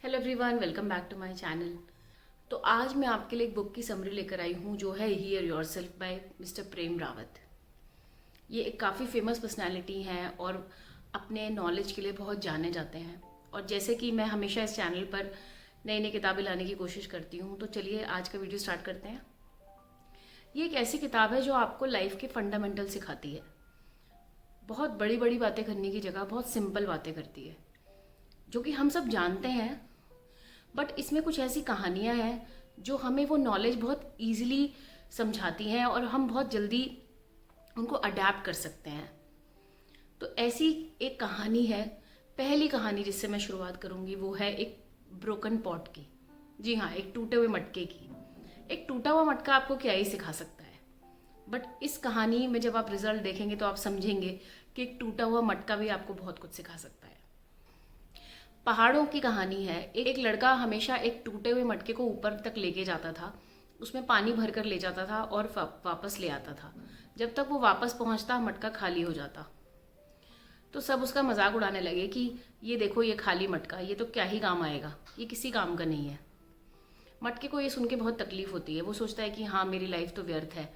Hello everyone, welcome back to my channel. तो आज मैं आपके लिए एक बुक की समरी लेकर आई हूँ जो है हियर योरसेल्फ बाय मिस्टर प्रेम रावत। ये एक काफ़ी फेमस पर्सनालिटी हैं और अपने नॉलेज के लिए बहुत जाने जाते हैं। और जैसे कि मैं हमेशा इस चैनल पर नई नई किताबें लाने की कोशिश करती हूँ, तो चलिए आज का वीडियो स्टार्ट करते हैं। ये एक ऐसी किताब है जो आपको लाइफ के फंडामेंटल सिखाती है। बहुत बड़ी बड़ी बातें करने की जगह बहुत सिंपल बातें करती है, जो कि हम सब जानते हैं। बट इसमें कुछ ऐसी कहानियां हैं जो हमें वो नॉलेज बहुत इजीली समझाती हैं और हम बहुत जल्दी उनको अडेप्ट कर सकते हैं। तो ऐसी एक कहानी है, पहली कहानी जिससे मैं शुरुआत करूंगी वो है एक ब्रोकन पॉट की। जी हाँ, एक टूटे हुए मटके की। एक टूटा हुआ मटका आपको क्या ही सिखा सकता है, बट इस कहानी में जब आप रिजल्ट देखेंगे तो आप समझेंगे कि एक टूटा हुआ मटका भी आपको बहुत कुछ सिखा सकता है। पहाड़ों की कहानी है। एक लड़का हमेशा एक टूटे हुए मटके को ऊपर तक लेके जाता था, उसमें पानी भर कर ले जाता था और वापस ले आता था। जब तक वो वापस पहुंचता मटका खाली हो जाता। तो सब उसका मजाक उड़ाने लगे कि ये देखो, ये खाली मटका, ये तो क्या ही काम आएगा, ये किसी काम का नहीं है। मटके को ये सुन के बहुत तकलीफ होती है। वो सोचता है कि हाँ, मेरी लाइफ तो व्यर्थ है।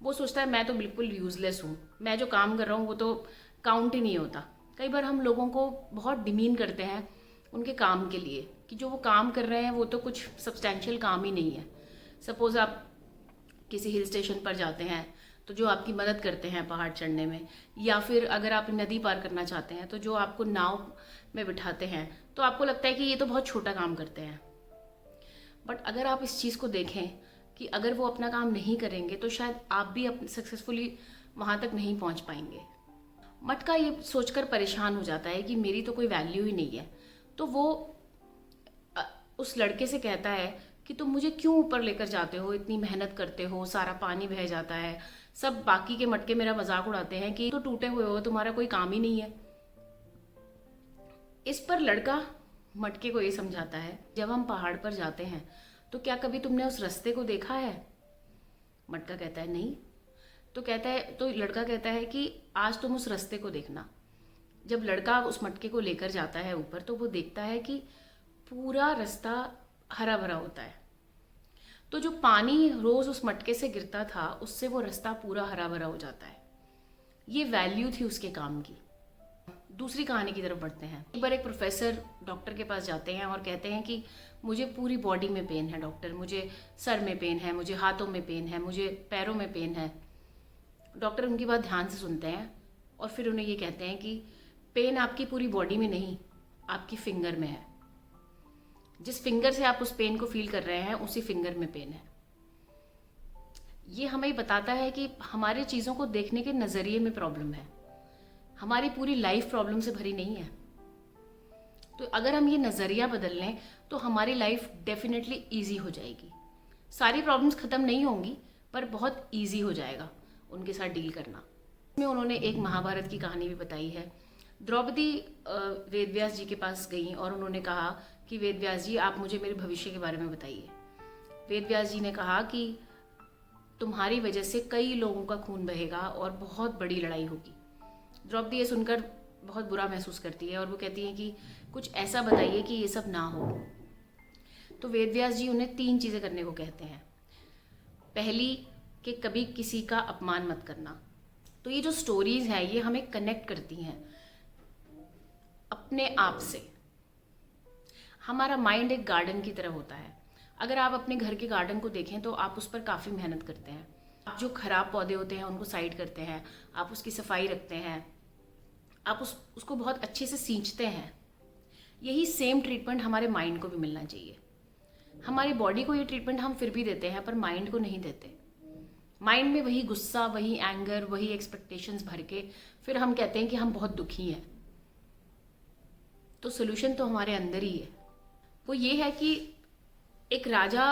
वो सोचता है मैं तो बिल्कुल यूजलेस हूँ, मैं जो काम कर रहा हूँ वो तो काउंट ही नहीं होता। कई बार हम लोगों को बहुत डिमीन करते हैं उनके काम के लिए कि जो वो काम कर रहे हैं वो तो कुछ सब्सटेंशियल काम ही नहीं है। सपोज आप किसी हिल स्टेशन पर जाते हैं तो जो आपकी मदद करते हैं पहाड़ चढ़ने में, या फिर अगर आप नदी पार करना चाहते हैं तो जो आपको नाव में बिठाते हैं, तो आपको लगता है कि ये तो बहुत छोटा काम करते हैं। बट अगर आप इस चीज़ को देखें कि अगर वो अपना काम नहीं करेंगे तो शायद आप भी सक्सेसफुली वहाँ तक नहीं पहुँच पाएंगे। मटका ये सोचकर परेशान हो जाता है कि मेरी तो कोई वैल्यू ही नहीं है। तो वो उस लड़के से कहता है कि तुम मुझे क्यों ऊपर लेकर जाते हो, इतनी मेहनत करते हो, सारा पानी बह जाता है, सब बाकी के मटके मेरा मजाक उड़ाते हैं कि तो टूटे हुए हो, तुम्हारा कोई काम ही नहीं है। इस पर लड़का मटके को ये समझाता है, जब हम पहाड़ पर जाते हैं तो क्या कभी तुमने उस रास्ते को देखा है? मटका कहता है नहीं। तो लड़का कहता है कि आज तुम उस रास्ते को देखना। जब लड़का उस मटके को लेकर जाता है ऊपर तो वो देखता है कि पूरा रास्ता हरा भरा होता है। तो जो पानी रोज उस मटके से गिरता था उससे वो रास्ता पूरा हरा भरा हो जाता है। ये वैल्यू थी उसके काम की। दूसरी कहानी की तरफ बढ़ते हैं। एक बार एक प्रोफेसर डॉक्टर के पास जाते हैं और कहते हैं कि मुझे पूरी बॉडी में पेन है डॉक्टर, मुझे सर में पेन है, मुझे हाथों में पेन है, मुझे पैरों में पेन है। डॉक्टर उनकी बात ध्यान से सुनते हैं और फिर उन्हें ये कहते हैं कि पेन आपकी पूरी बॉडी में नहीं, आपकी फिंगर में है। जिस फिंगर से आप उस पेन को फील कर रहे हैं उसी फिंगर में पेन है। ये हमें बताता है कि हमारे चीज़ों को देखने के नज़रिए में प्रॉब्लम है। हमारी पूरी लाइफ प्रॉब्लम से भरी नहीं है। तो अगर हम ये नज़रिया बदल लें तो हमारी लाइफ डेफिनेटली ईजी हो जाएगी। सारी प्रॉब्लम्स ख़त्म नहीं होंगी पर बहुत ईजी हो जाएगा उनके साथ डील करना। इसमें उन्होंने एक महाभारत की कहानी भी बताई है। द्रौपदी वेदव्यास जी के पास गई और उन्होंने कहा कि वेदव्यास जी, आप मुझे मेरे भविष्य के बारे में बताइए। वेदव्यास जी ने कहा कि तुम्हारी वजह से कई लोगों का खून बहेगा और बहुत बड़ी लड़ाई होगी। द्रौपदी ये सुनकर बहुत बुरा महसूस करती है और वो कहती है कि कुछ ऐसा बताइए कि ये सब ना हो। तो वेदव्यास जी उन्हें 3 चीज़ें करने को कहते हैं। पहली, कि कभी किसी का अपमान मत करना। तो ये जो स्टोरीज हैं ये हमें कनेक्ट करती हैं अपने आप से। हमारा माइंड एक गार्डन की तरह होता है। अगर आप अपने घर के गार्डन को देखें तो आप उस पर काफ़ी मेहनत करते हैं। आप जो खराब पौधे होते हैं उनको साइड करते हैं, आप उसकी सफाई रखते हैं, आप उसको बहुत अच्छे से सींचते हैं। यही सेम ट्रीटमेंट हमारे माइंड को भी मिलना चाहिए। हमारी बॉडी को ये ट्रीटमेंट हम फिर भी देते हैं पर माइंड को नहीं देते। माइंड में वही गुस्सा, वही एंगर, वही एक्सपेक्टेशंस भर के फिर हम कहते हैं कि हम बहुत दुखी हैं। तो सोल्यूशन तो हमारे अंदर ही है। वो ये है कि एक राजा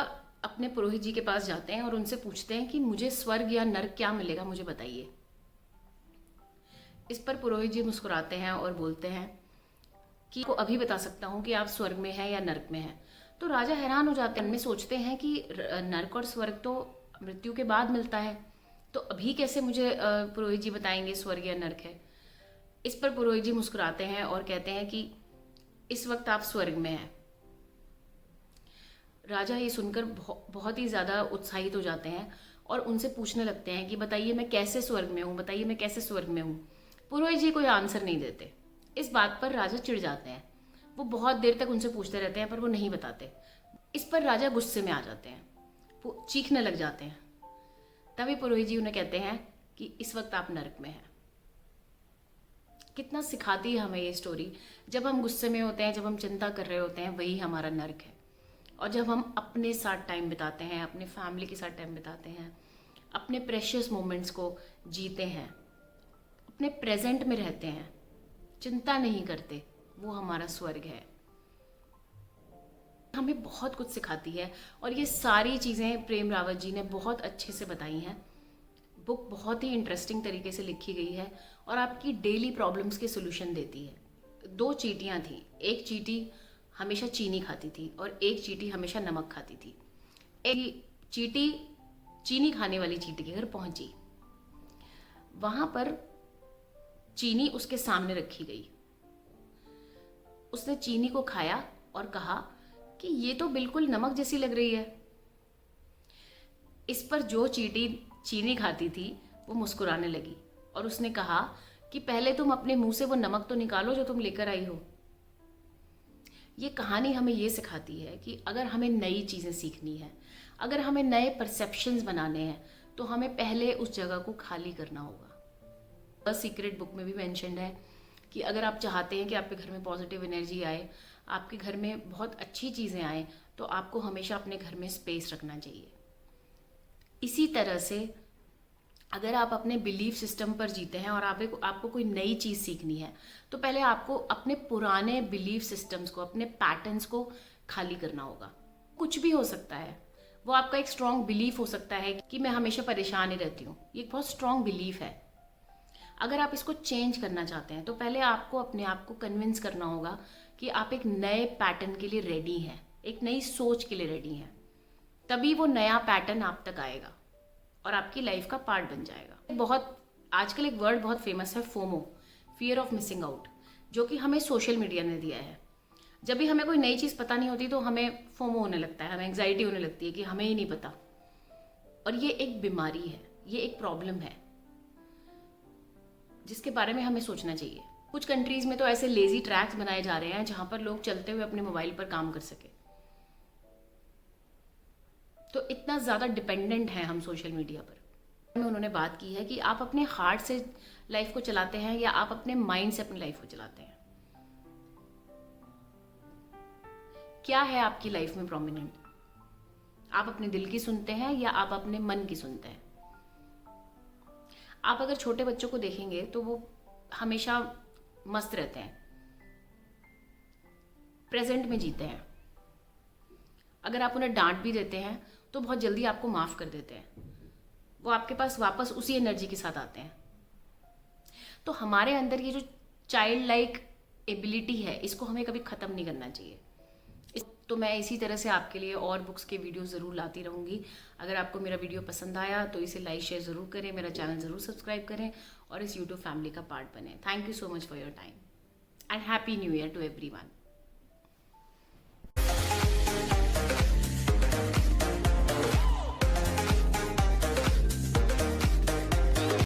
अपने पुरोहित जी के पास जाते हैं और उनसे पूछते हैं कि मुझे स्वर्ग या नर्क क्या मिलेगा, मुझे बताइए। इस पर पुरोहित जी मुस्कुराते हैं और बोलते हैं कि को अभी बता सकता हूँ कि आप स्वर्ग में हैं या नर्क में हैं। तो राजा हैरान हो जाते हैं, उनमें सोचते हैं कि नर्क और स्वर्ग तो मृत्यु के बाद मिलता है, तो अभी कैसे मुझे पुरोहित जी बताएंगे स्वर्ग या नर्क है। इस पर पुरोहित जी मुस्कुराते हैं और कहते हैं कि इस वक्त आप स्वर्ग में हैं। राजा ये सुनकर बहुत ही ज़्यादा उत्साहित हो जाते हैं और उनसे पूछने लगते हैं कि बताइए मैं कैसे स्वर्ग में हूँ, बताइए मैं कैसे स्वर्ग में हूँ। पुरोहित जी कोई आंसर नहीं देते। इस बात पर राजा चिढ़ जाते हैं। वो बहुत देर तक उनसे पूछते रहते हैं पर वो नहीं बताते। इस पर राजा गुस्से में आ जाते हैं, वो चीखने लग जाते हैं। तभी पुरोहित जी उन्हें कहते हैं कि इस वक्त आप नरक में हैं। कितना सिखाती है हमें ये स्टोरी। जब हम गुस्से में होते हैं, जब हम चिंता कर रहे होते हैं, वही हमारा नर्क है। और जब हम अपने साथ टाइम बिताते हैं, अपने फैमिली के साथ टाइम बिताते हैं, अपने प्रेशियस मोमेंट्स को जीते हैं, अपने प्रेजेंट में रहते हैं, चिंता नहीं करते, वो हमारा स्वर्ग है। हमें बहुत कुछ सिखाती है और ये सारी चीज़ें प्रेम रावत जी ने बहुत अच्छे से बताई हैं। बुक बहुत ही इंटरेस्टिंग तरीके से लिखी गई है और आपकी डेली प्रॉब्लम्स के सोल्यूशन देती है। 2 चींटियाँ थीं, एक चींटी हमेशा चीनी खाती थी और एक चींटी हमेशा नमक खाती थी। एक चींटी चीनी खाने वाली चींटी के घर पहुंची। वहां पर चीनी उसके सामने रखी गई। उसने चीनी को खाया और कहा कि ये तो बिल्कुल नमक जैसी लग रही है। इस पर जो चींटी चीनी खाती थी वो मुस्कुराने लगी और उसने कहा कि पहले तुम अपने मुंह से वो नमक तो निकालो जो तुम लेकर आई हो। ये कहानी हमें ये सिखाती है कि अगर हमें नई चीज़ें सीखनी है, अगर हमें नए परसेप्शंस बनाने हैं, तो हमें पहले उस जगह को खाली करना होगा। सीक्रेट बुक में भी मेंशन्ड है कि अगर आप चाहते हैं कि आपके घर में पॉजिटिव एनर्जी आए, आपके घर में बहुत अच्छी चीज़ें आए, तो आपको हमेशा अपने घर में स्पेस रखना चाहिए। इसी तरह से अगर आप अपने बिलीफ सिस्टम पर जीते हैं और आपको कोई नई चीज़ सीखनी है, तो पहले आपको अपने पुराने बिलीफ सिस्टम्स को, अपने पैटर्न्स को खाली करना होगा। कुछ भी हो सकता है, वो आपका एक स्ट्रॉन्ग बिलीफ हो सकता है कि मैं हमेशा परेशान ही रहती हूँ। ये एक बहुत स्ट्रॉन्ग बिलीफ है। अगर आप इसको चेंज करना चाहते हैं तो पहले आपको अपने आप को कन्विंस करना होगा कि आप एक नए पैटर्न के लिए रेडी हैं, एक नई सोच के लिए रेडी हैं। तभी वो नया पैटर्न आप तक आएगा और आपकी लाइफ का पार्ट बन जाएगा। बहुत आजकल एक वर्ड बहुत फेमस है, FOMO, fear of missing out, जो कि हमें सोशल मीडिया ने दिया है। जब भी हमें कोई नई चीज़ पता नहीं होती तो हमें फोमो होने लगता है, हमें एंग्जाइटी होने लगती है कि हमें ही नहीं पता। और ये एक बीमारी है, ये एक प्रॉब्लम है जिसके बारे में हमें सोचना चाहिए। कुछ कंट्रीज में तो ऐसे लेजी ट्रैक्स बनाए जा रहे हैं जहां पर लोग चलते हुए अपने मोबाइल पर काम कर सके। तो इतना ज़्यादा डिपेंडेंट है हम सोशल मीडिया पर। उन्होंने बात की है कि आप अपने हार्ट से लाइफ को चलाते हैं या आप अपने माइंड से अपनी लाइफ को चलाते हैं। क्या है आपकी लाइफ में प्रोमिनेंट? आप अपने दिल की सुनते हैं या आप अपने मन की सुनते हैं? आप अगर छोटे बच्चों को देखेंगे तो वो हमेशा मस्त रहते हैं, प्रेजेंट में जीते हैं। अगर आप उन्हें डांट भी देते हैं तो बहुत जल्दी आपको माफ कर देते हैं। वो आपके पास वापस उसी एनर्जी के साथ आते हैं। तो हमारे अंदर ये जो चाइल्ड लाइक एबिलिटी है, इसको हमें कभी ख़त्म नहीं करना चाहिए। तो मैं इसी तरह से आपके लिए और बुक्स के वीडियो ज़रूर लाती रहूँगी। अगर आपको मेरा वीडियो पसंद आया तो इसे लाइक शेयर ज़रूर करें, मेरा चैनल ज़रूर सब्सक्राइब करें और इस यूट्यूब फैमिली का पार्ट बने। Thank you so much for your time and happy new year to everyone.